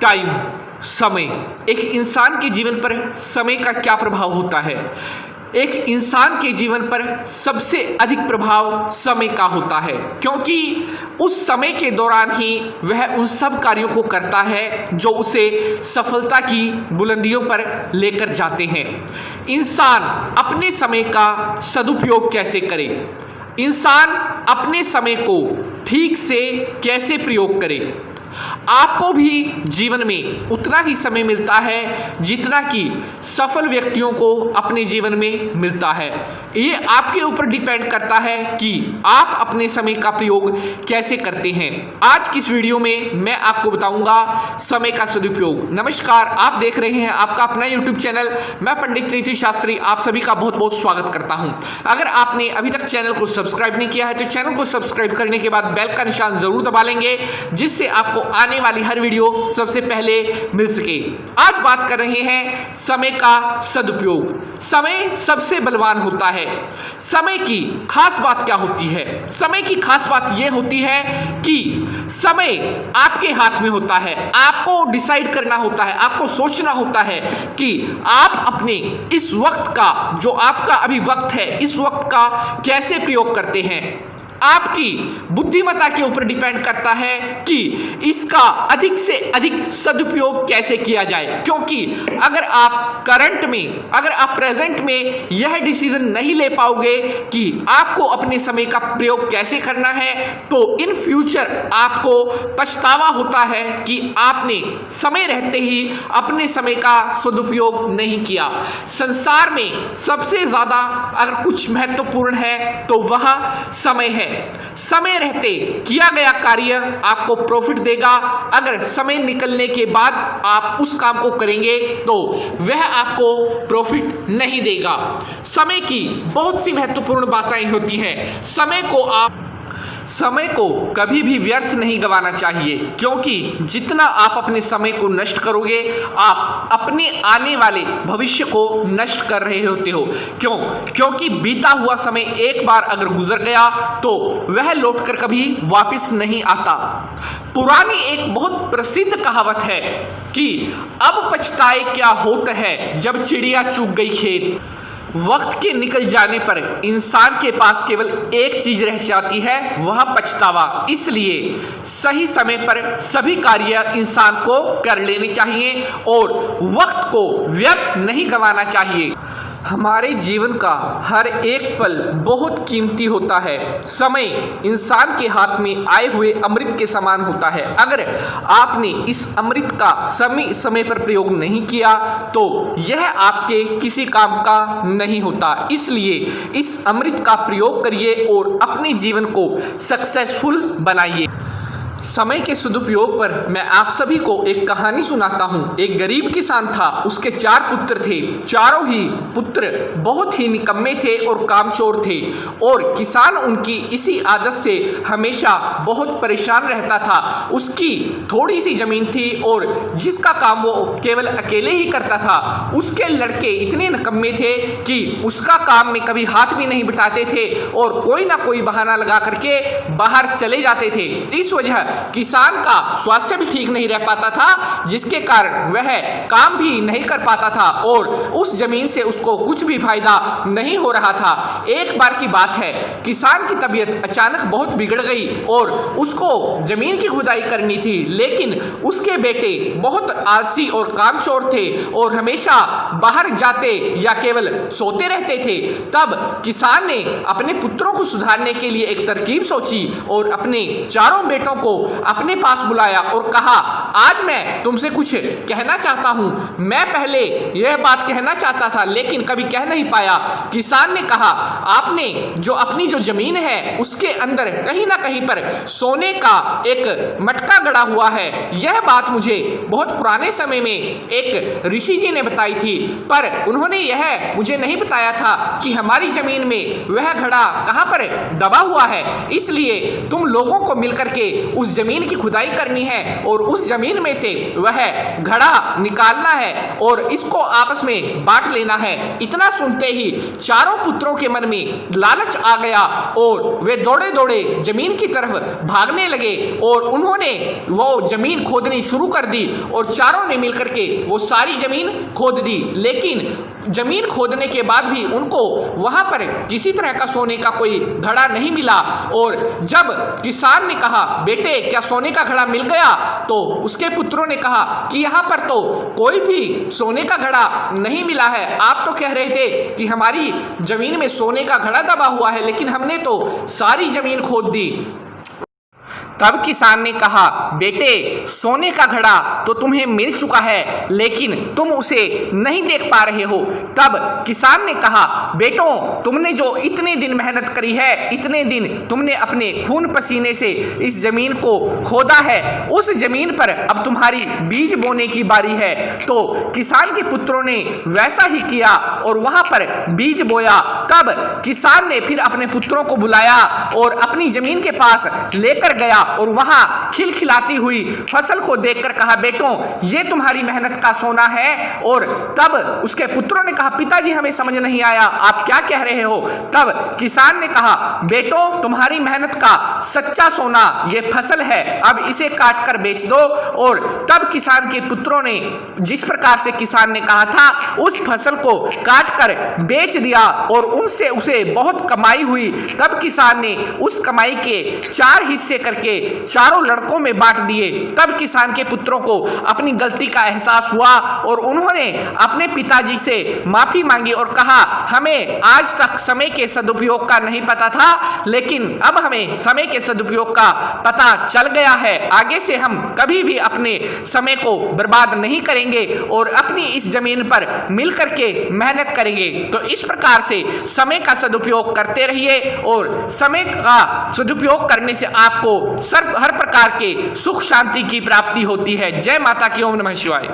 Time, समय। एक इंसान के जीवन पर समय का क्या प्रभाव होता है? एक इंसान के जीवन पर सबसे अधिक प्रभाव समय का होता है, क्योंकि उस समय के दौरान ही वह उन सब कार्यों को करता है जो उसे सफलता की बुलंदियों पर लेकर जाते हैं। इंसान अपने समय का सदुपयोग कैसे करे? इंसान अपने समय को ठीक से कैसे प्रयोग करे? आपको भी जीवन में उतना ही समय मिलता है जितना कि सफल व्यक्तियों को अपने जीवन में मिलता है। ये आपके ऊपर डिपेंड करता है कि आप अपने समय का प्रयोग कैसे करते हैं। आज की इस वीडियो में मैं आपको बताऊंगा समय का सदुपयोग। नमस्कार, आप देख रहे हैं आपका अपना यूट्यूब चैनल। मैं पंडित रीति शास्त्री आप सभी का बहुत बहुत स्वागत करता हूं। अगर आपने अभी तक चैनल को सब्सक्राइब नहीं किया है तो चैनल को सब्सक्राइब करने के बाद बेल का निशान जरूर दबा लेंगे, जिससे आपको आने वाली हर वीडियो सबसे पहले मिल सके। आज बात कर रहे हैं समय का सदुपयोग। समय सबसे बलवान होता है। समय की खास बात क्या होती है? समय की खास बात यह होती है कि समय आपके हाथ में होता है। आपको डिसाइड करना होता है, आपको सोचना होता है कि आप अपने इस वक्त का, जो आपका अभी वक्त है, इस वक्त का कैसे प्रयोग करते हैं। आपकी बुद्धिमत्ता के ऊपर डिपेंड करता है कि इसका अधिक से अधिक सदुपयोग कैसे किया जाए, क्योंकि अगर आप करंट में, अगर आप प्रेजेंट में यह डिसीजन नहीं ले पाओगे कि आपको अपने समय का प्रयोग कैसे करना है, तो इन फ्यूचर आपको पछतावा होता है कि आपने समय रहते ही अपने समय का सदुपयोग नहीं किया। संसार में सबसे ज़्यादा अगर कुछ महत्वपूर्ण है तो वह समय है। समय रहते किया गया कार्य आपको प्रॉफिट देगा। अगर समय निकलने के बाद आप उस काम को करेंगे तो वह आपको प्रॉफिट नहीं देगा। समय की बहुत सी महत्वपूर्ण बातें होती हैं। समय को कभी भी व्यर्थ नहीं गंवाना चाहिए, क्योंकि जितना आप अपने समय को नष्ट करोगे आप अपने आने वाले भविष्य को नष्ट कर रहे होते हो। क्योंकि बीता हुआ समय एक बार अगर गुजर गया तो वह लौटकर कभी वापस नहीं आता। पुरानी एक बहुत प्रसिद्ध कहावत है कि अब पछताए क्या होता है जब चिड़िया चुग गई खेत। वक्त के निकल जाने पर इंसान के पास केवल एक चीज रह जाती है, वह पछतावा। इसलिए सही समय पर सभी कार्य इंसान को कर लेने चाहिए और वक्त को व्यर्थ नहीं गंवाना चाहिए। हमारे जीवन का हर एक पल बहुत कीमती होता है। समय इंसान के हाथ में आए हुए अमृत के समान होता है। अगर आपने इस अमृत का समय समय पर प्रयोग नहीं किया तो यह आपके किसी काम का नहीं होता। इसलिए इस अमृत का प्रयोग करिए और अपने जीवन को सक्सेसफुल बनाइए। समय के सदुपयोग पर मैं आप सभी को एक कहानी सुनाता हूँ। एक गरीब किसान था, उसके 4 पुत्र थे। चारों ही पुत्र बहुत ही निकम्मे थे और कामचोर थे, और किसान उनकी इसी आदत से हमेशा बहुत परेशान रहता था। उसकी थोड़ी सी जमीन थी और जिसका काम वो केवल अकेले ही करता था। उसके लड़के इतने निकम्मे थे कि उसका काम में कभी हाथ भी नहीं बिठाते थे और कोई ना कोई बहाना लगा करके बाहर चले जाते थे। इस वजह किसान का स्वास्थ्य भी ठीक नहीं रह पाता था, जिसके कारण वह काम भी नहीं कर पाता था और उस जमीन से उसको कुछ भी फायदा नहीं हो रहा था। एक बार की बात है, किसान की तबीयत अचानक बहुत बिगड़ गई और उसको जमीन की खुदाई करनी थी, लेकिन उसके बेटे बहुत आलसी और कामचोर थे और हमेशा बाहर जाते या केवल सोते रहते थे। तब किसान ने अपने पुत्रों को सुधारने के लिए एक तरकीब सोची और अपने चारों बेटों को अपने पास बुलाया और कहा, आज मैं तुमसे कुछ कहना चाहता हूं। मैं पहले यह बात कहना चाहता था लेकिन कभी कह नहीं पाया। किसान ने कहा, आपने जो अपनी जो जमीन है उसके अंदर कहीं ना कहीं पर सोने का एक मटका गड़ा हुआ है। यह बात मुझे बहुत पुराने समय में एक ऋषि जी ने बताई थी, पर उन्होंने यह मुझे नहीं बताया था कि हमारी जमीन में वह घड़ा कहां पर दबा हुआ है। इसलिए तुम लोगों को मिलकर के उस जमीन की खुदाई करनी है और उस जमीन जमीन में से वह घड़ा निकालना है और इसको आपस में बांट लेना है। इतना सुनते ही चारों पुत्रों के मन में लालच आ गया और वे दौड़े दौड़े जमीन की तरफ भागने लगे और उन्होंने वो जमीन खोदनी शुरू कर दी और चारों ने मिलकर के वो सारी जमीन खोद दी। लेकिन जमीन खोदने के बाद भी उनको वहां पर किसी तरह का सोने का कोई घड़ा नहीं मिला। और जब किसान ने कहा बेटे क्या सोने का घड़ा मिल गया, तो उसके पुत्रों ने कहा कि यहाँ पर तो कोई भी सोने का घड़ा नहीं मिला है। आप तो कह रहे थे कि हमारी जमीन में सोने का घड़ा दबा हुआ है, लेकिन हमने तो सारी जमीन खोद दी। तब किसान ने कहा बेटे सोने का घड़ा तो तुम्हें मिल चुका है, लेकिन तुम उसे नहीं देख पा रहे हो। तब किसान ने कहा बेटों तुमने जो इतने दिन मेहनत करी है, इतने दिन तुमने अपने खून पसीने से इस जमीन को खोदा है, उस जमीन पर अब तुम्हारी बीज बोने की बारी है। तो किसान के पुत्रों ने वैसा ही किया और वहां पर बीज बोया। तब किसान ने फिर अपने पुत्रों को बुलाया और अपनी जमीन के पास लेकर गया और वहां खिलखिलाती हुई फसल को देखकर कहा बेटों ये तुम्हारी मेहनत का सोना है। और तब उसके पुत्रों ने कहा पिताजी हमें समझ नहीं आया, आप क्या कह रहे हो। तब किसान ने कहा बेटों तुम्हारी मेहनत का सच्चा सोना ये फसल है, अब इसे काट कर बेच दो। और तब किसान के पुत्रों ने जिस प्रकार से किसान ने कहा था उस फसल को काट कर बेच दिया और उनसे उसे बहुत कमाई हुई। तब किसान ने उस कमाई के 4 हिस्से करके चारों लड़कों में बांट दिए। तब किसान के पुत्रों को अपनी गलती का एहसास हुआ और उन्होंने अपने पिताजी से माफी मांगी और कहा हमें आज तक समय के सदुपयोग का नहीं पता था, लेकिन अब हमें समय के सदुपयोग का पता चल गया है। आगे से हम कभी भी अपने समय को बर्बाद नहीं करेंगे और अपनी इस जमीन पर मिलकर के मेहनत करेंगे। तो इस प्रकार से समय का सदुपयोग करते रहिए और समय का सदुपयोग करने से आपको हर प्रकार के सुख शांति की प्राप्ति होती है। जय माता की। ओम नमः शिवाय।